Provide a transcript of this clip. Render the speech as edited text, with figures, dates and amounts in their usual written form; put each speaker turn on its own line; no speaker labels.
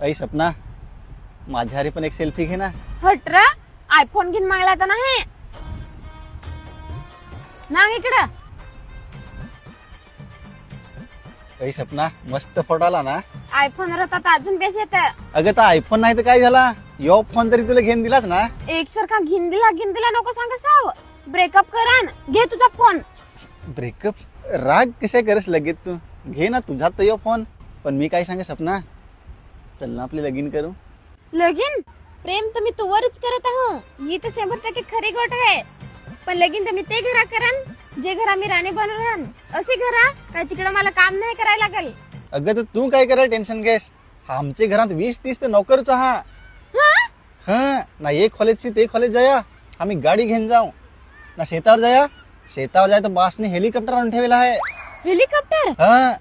ऐ सपना, माझ्या हरी पण एक सेल्फी घे ना.
हट र आयफोन घेऊन मागला तर नाही ना इकडं.
ऐ सपना, मस्त फोटो आला ना.
आयफोन रतात अजून बेस येत.
अगं तर आयफोन नाही तर काय झाला, यो फोन तरी तुला घेऊन दिलाच ना.
एकसारखा घेऊन दिला नको सांग साव. ब्रेकअप करा न घे तुझा फोन.
ब्रेकअप? राग कशा करस लगेच तू. घे ना तुझा तर यो फोन. पण मी काय सांगे सपना, चल ना आपले लगीन करू.
लगीन प्रेम तुम्ही तुवरच करत आहो, ही तर 100% खरी गोष्ट आहे. पण लगीन तुम्ही ते घरा करन जे घर आम्ही राणी बनवून. असे घरा काय तिकडे मला काम नाही करायला लागेल.
अगं तर तू काय करायला टेन्शन घेस. आमच्या घरात 20-30 तर नोकरच हा. हा ना, एक कॉलेज ते कॉलेज जाया आम्ही गाडी घेऊन जाऊ ना. शेतावर जाय तर बासने हेलिकॉप्टर आणून ठेवलेला आहे.
हेलिकॉप्टर
हा.